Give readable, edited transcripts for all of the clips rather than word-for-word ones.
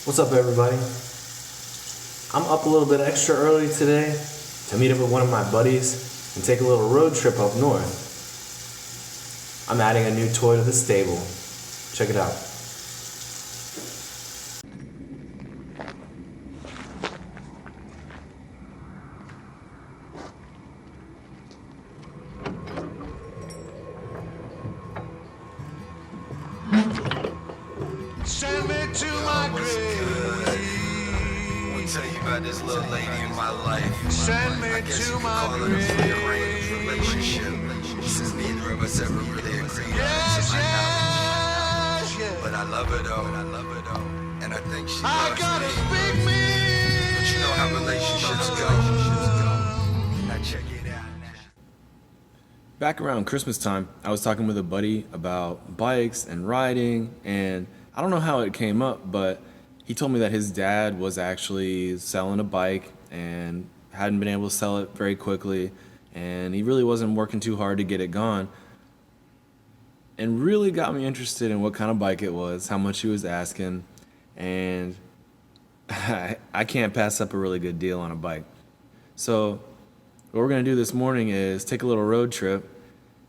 What's up, everybody? I'm up a little bit extra early today to meet up with one of my buddies and take a little road trip up north. I'm adding a new toy to the stable. Check it out. Send me to my grave. Let me tell you about this little lady in my life. Send me I guess to you could my call it a free-range relationship, since neither of us ever really agreed on it to my knowledge. Yes. But I love her though, and I think she I loves gotta me. speak me. But you know how relationships go. Now check it out. Back around Christmas time, I was talking with a buddy about bikes and riding, and I don't know how it came up, but he told me that his dad was actually selling a bike and hadn't been able to sell it very quickly, and he really wasn't working too hard to get it gone. And really got me interested in what kind of bike it was, how much he was asking, and I can't pass up a really good deal on a bike. So what we're gonna do this morning is take a little road trip,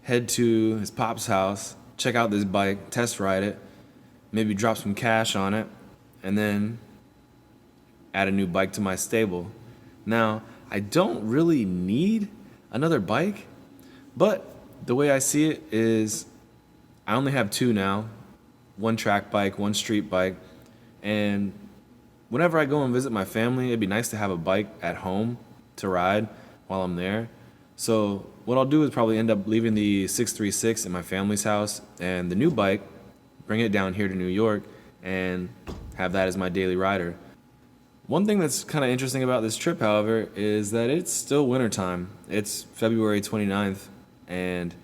head to his pop's house, check out this bike, test ride it, maybe drop some cash on it, and then add a new bike to my stable. Now, I don't really need another bike, but the way I see it is I only have two now, one track bike, one street bike, and whenever I go and visit my family, it'd be nice to have a bike at home to ride while I'm there. So what I'll do is probably end up leaving the 636 in my family's house and the new bike, bring it down here to New York, and have that as my daily rider. One thing that's kind of interesting about this trip, however, is that it's still wintertime. It's February 29th, and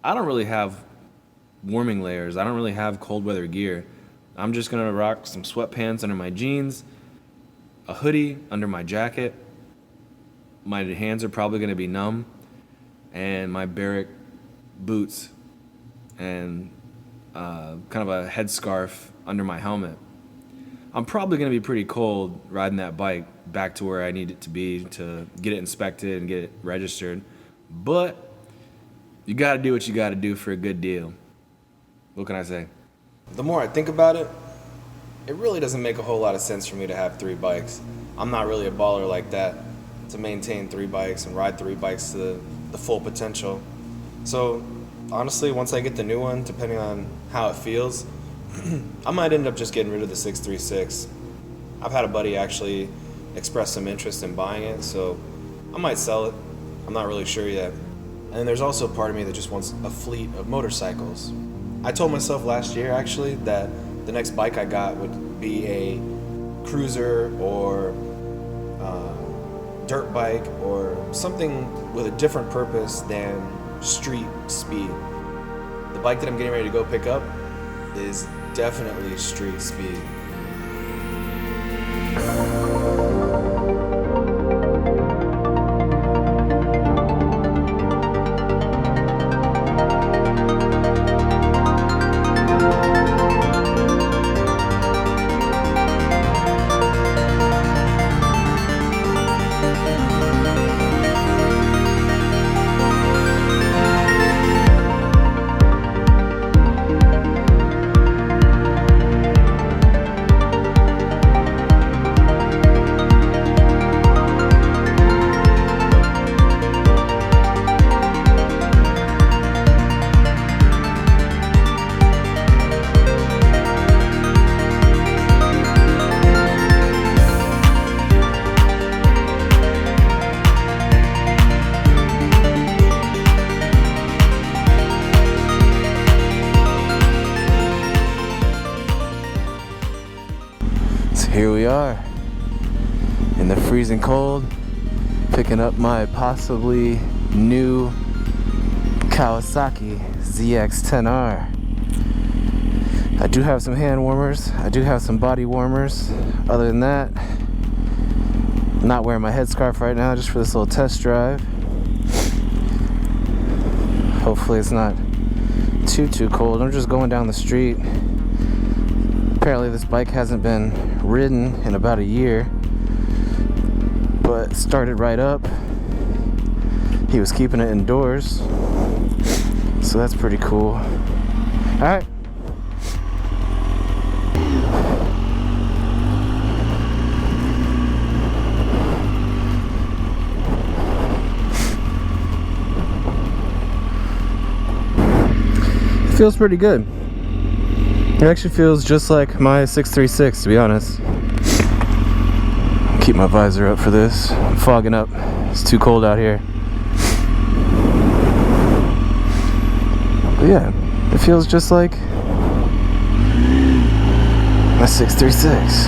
I don't really have warming layers. I don't really have cold weather gear. I'm just gonna rock some sweatpants under my jeans, a hoodie under my jacket. My hands are probably gonna be numb, and my Barrick boots, and kind of a headscarf under my helmet. I'm probably gonna be pretty cold riding that bike back to where I need it to be to get it inspected and get it registered, but you gotta do what you gotta do for a good deal. What can I say? The more I think about it, it really doesn't make a whole lot of sense for me to have three bikes. I'm not really a baller like that to maintain three bikes and ride three bikes to the full potential. So honestly, once I get the new one, depending on how it feels, I might end up just getting rid of the 636. I've had a buddy actually express some interest in buying it, so I might sell it. I'm not really sure yet. And then there's also a part of me that just wants a fleet of motorcycles. I told myself last year actually that the next bike I got would be a cruiser or dirt bike or something with a different purpose than street speed. The bike that I'm getting ready to go pick up is definitely street speed. Here we are in the freezing cold, picking up my possibly new Kawasaki ZX-10R. I do have some hand warmers, I do have some body warmers. Other than that, I'm not wearing my headscarf right now just for this little test drive. Hopefully it's not too cold. I'm just going down the street, Apparently this bike hasn't been ridden in about a year, but started right up. He was keeping it indoors, so that's pretty cool. Alright. It feels pretty good. It actually feels just like my 636, to be honest. Keep my visor up for this. I'm fogging up. It's too cold out here. But yeah, it feels just like my 636.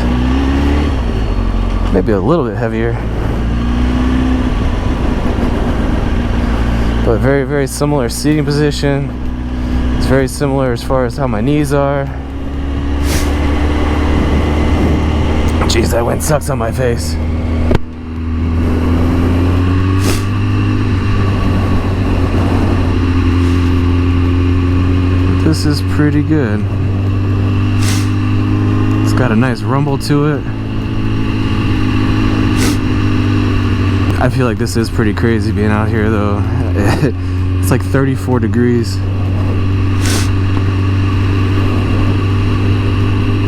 Maybe a little bit heavier. But very, very similar seating position. It's very similar as far as how my knees are. Jeez, that wind sucks on my face. This is pretty good. It's got a nice rumble to it. I feel like this is pretty crazy being out here though. It's like 34 degrees.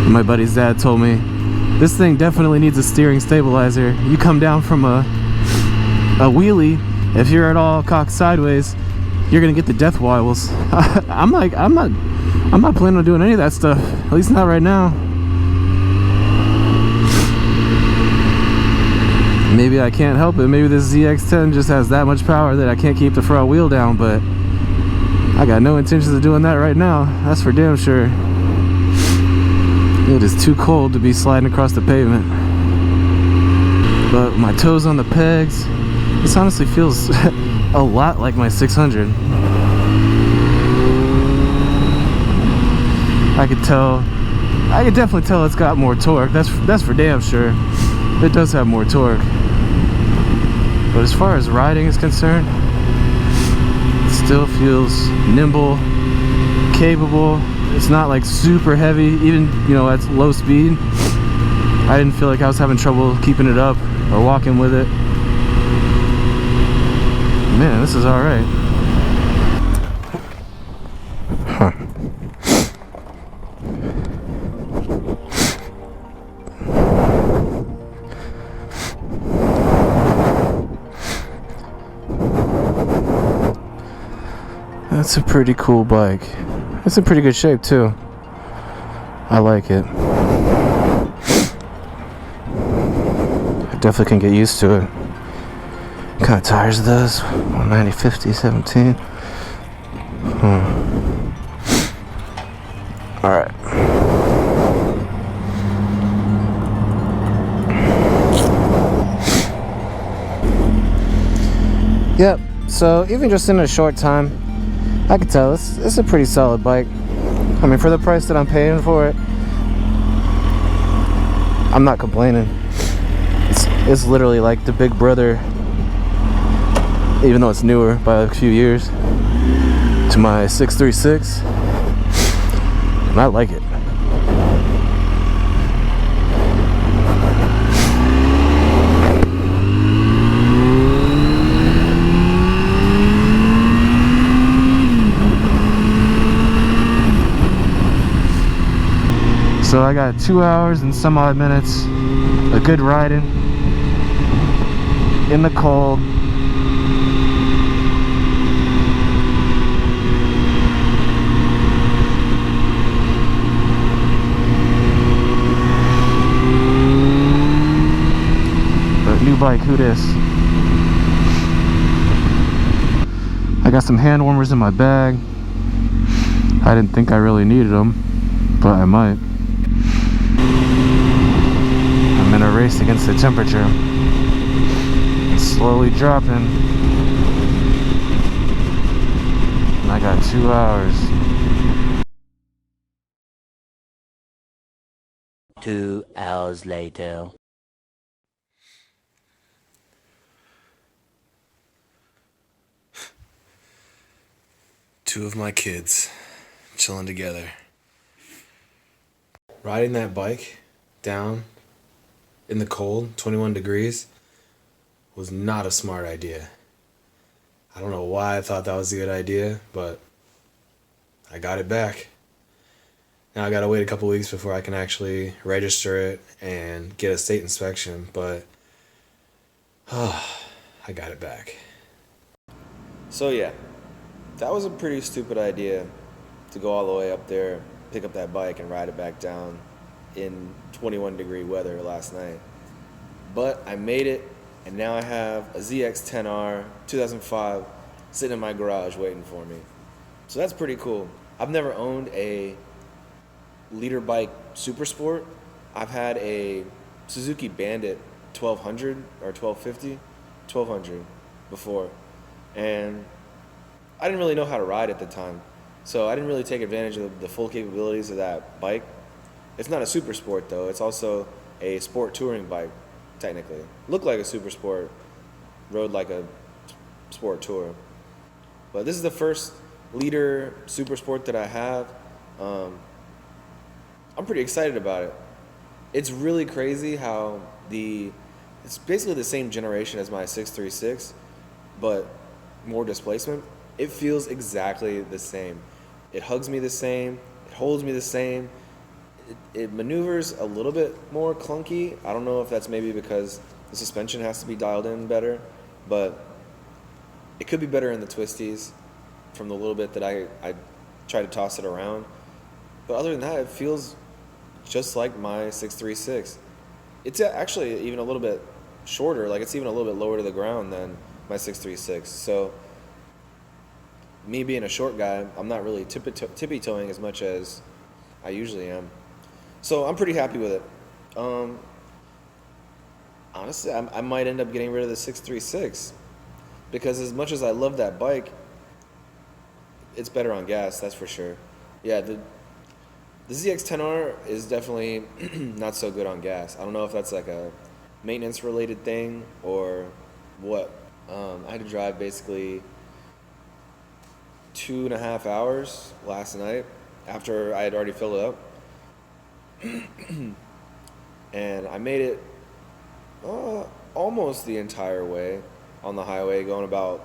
My buddy's dad told me this thing definitely needs a steering stabilizer. You come down from a wheelie, if you're at all cocked sideways, you're gonna get the death wobbles. I'm not planning on doing any of that stuff. At least not right now. Maybe I can't help it. Maybe this ZX-10 just has that much power that I can't keep the front wheel down, but I got no intentions of doing that right now. That's for damn sure. It is too cold to be sliding across the pavement. But my toes on the pegs, this honestly feels a lot like my 600. I could definitely tell it's got more torque. That's for damn sure. It does have more torque. But as far as riding is concerned, it still feels nimble, capable. It's not like super heavy, even, you know, at low speed. I didn't feel like I was having trouble keeping it up or walking with it. Man, this is all right. Huh. That's a pretty cool bike. It's in pretty good shape too. I like it. I definitely can get used to it. What kind of tires are those? 190, 50, 17. Alright. Yep, so even just in a short time, I can tell it's a pretty solid bike. I mean, for the price that I'm paying for it, I'm not complaining. It's literally like the big brother, even though it's newer by a few years, to my 636, and I like it. So I got 2 hours and some odd minutes of good riding in the cold. But new bike, who dis? I got some hand warmers in my bag. I didn't think I really needed them, but I might. I'm in a race against the temperature. It's slowly dropping. And I got 2 hours. 2 hours later. Two of my kids chilling together. riding that bike down in the cold, 21 degrees, was not a smart idea. I don't know why I thought that was a good idea, but I got it back. Now I gotta wait a couple weeks before I can actually register it and get a state inspection, but I got it back. So yeah, that was a pretty stupid idea to go all the way up there, pick up that bike and ride it back down in 21 degree weather last night. But I made it, and now I have a ZX-10R 2005 sitting in my garage waiting for me. So that's pretty cool. I've never owned a leader bike super sport. I've had a Suzuki Bandit 1200 or 1250, 1200 before, and I didn't really know how to ride at the time, so I didn't really take advantage of the full capabilities of that bike. It's not a super sport though, it's also a sport touring bike, technically. Looked like a super sport, rode like a sport tour. But this is the first leader super sport that I have. I'm pretty excited about it. It's really crazy how it's basically the same generation as my 636, but more displacement. It feels exactly the same. It hugs me the same, it holds me the same. It maneuvers a little bit more clunky. I don't know if that's maybe because the suspension has to be dialed in better, but it could be better in the twisties from the little bit that I try to toss it around. But other than that, it feels just like my 636. It's actually even a little bit shorter, like it's even a little bit lower to the ground than my 636. So me being a short guy, I'm not really tippy-toeing as much as I usually am. So I'm pretty happy with it. Honestly, I might end up getting rid of the 636 because as much as I love that bike, it's better on gas, that's for sure. Yeah, the ZX-10R is definitely not so good on gas. I don't know if that's like a maintenance related thing or what. I had to drive basically 2.5 hours last night after I had already filled it up. And I made it almost the entire way on the highway, going about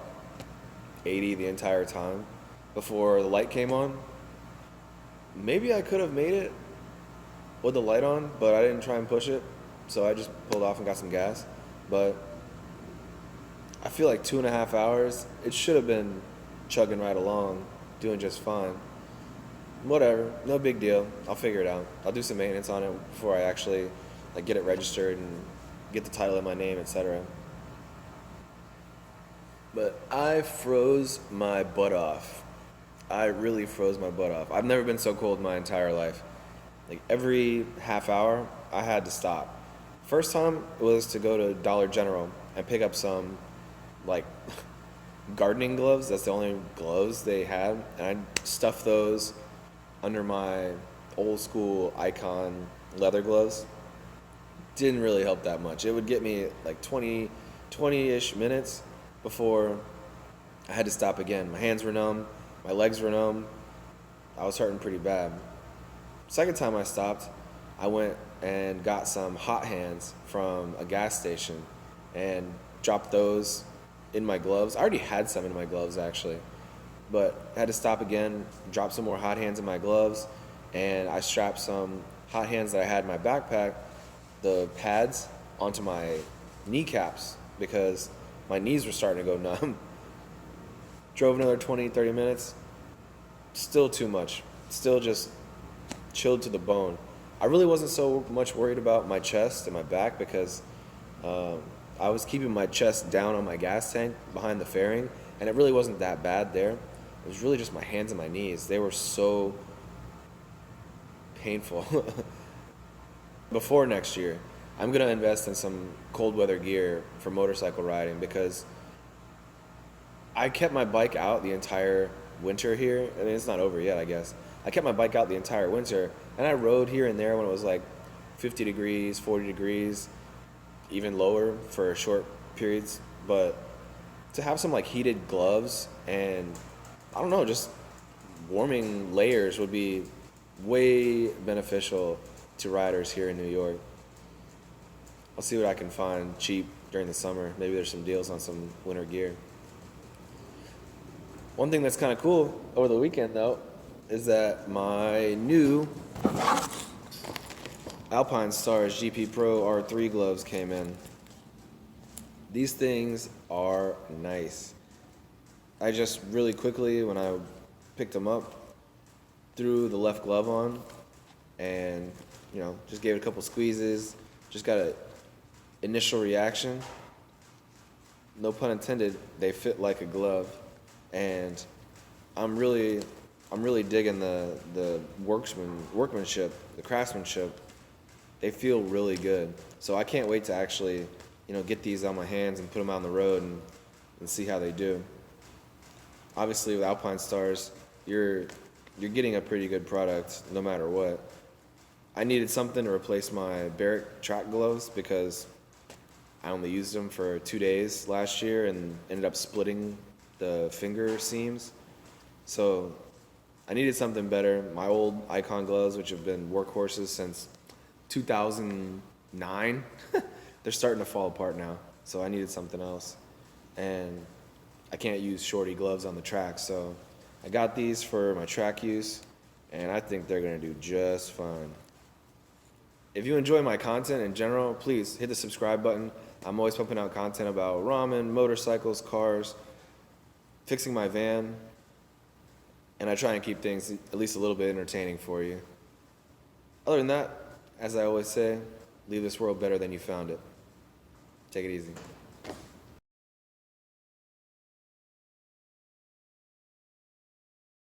80 the entire time before the light came on. Maybe I could have made it with the light on, but I didn't try and push it, so I just pulled off and got some gas. But I feel like 2.5 hours, it should have been chugging right along, doing just fine. Whatever, no big deal. I'll figure it out. I'll do some maintenance on it before I actually get it registered and get the title in my name, etc. But I froze my butt off. I really froze my butt off. I've never been so cold in my entire life. Like every half hour, I had to stop. First time was to go to Dollar General and pick up some gardening gloves. That's the only gloves they had, and I stuffed those under my old school Icon leather gloves. Didn't really help that much. It would get me 20-ish minutes before I had to stop again. My hands were numb, my legs were numb. I was hurting pretty bad. Second time I stopped, I went and got some hot hands from a gas station and dropped those in my gloves. I already had some in my gloves actually, but I had to stop again, drop some more hot hands in my gloves, and I strapped some hot hands that I had in my backpack, the pads, onto my kneecaps because my knees were starting to go numb. Drove another 20-30 minutes, still too much, still just chilled to the bone. I really wasn't so much worried about my chest and my back because I was keeping my chest down on my gas tank behind the fairing, and it really wasn't that bad there. It was really just my hands and my knees. They were so painful. Before next year, I'm going to invest in some cold weather gear for motorcycle riding because I kept my bike out the entire winter here. I mean, it's not over yet, I guess. I kept my bike out the entire winter, and I rode here and there when it was 50 degrees, 40 degrees, even lower for short periods. But to have some heated gloves and I don't know, just warming layers would be way beneficial to riders here in New York. I'll see what I can find cheap during the summer. Maybe there's some deals on some winter gear. One thing that's kind of cool over the weekend, though, is that my new Alpine Stars GP Pro R3 gloves came in. These things are nice. I just really quickly, when I picked them up, threw the left glove on and, just gave it a couple squeezes, just got an initial reaction. No pun intended, they fit like a glove. And I'm really digging the workmanship, the craftsmanship. They feel really good. So I can't wait to actually, get these on my hands and put them out on the road and see how they do. Obviously, with Alpine Stars, you're getting a pretty good product no matter what. I needed something to replace my Barrick track gloves because I only used them for 2 days last year and ended up splitting the finger seams. So I needed something better. My old Icon gloves, which have been workhorses since 2009, they're starting to fall apart now. So I needed something else. And I can't use shorty gloves on the track, so I got these for my track use, and I think they're gonna do just fine. If you enjoy my content in general, please hit the subscribe button. I'm always pumping out content about ramen, motorcycles, cars, fixing my van, and I try and keep things at least a little bit entertaining for you. Other than that, as I always say, leave this world better than you found it. Take it easy.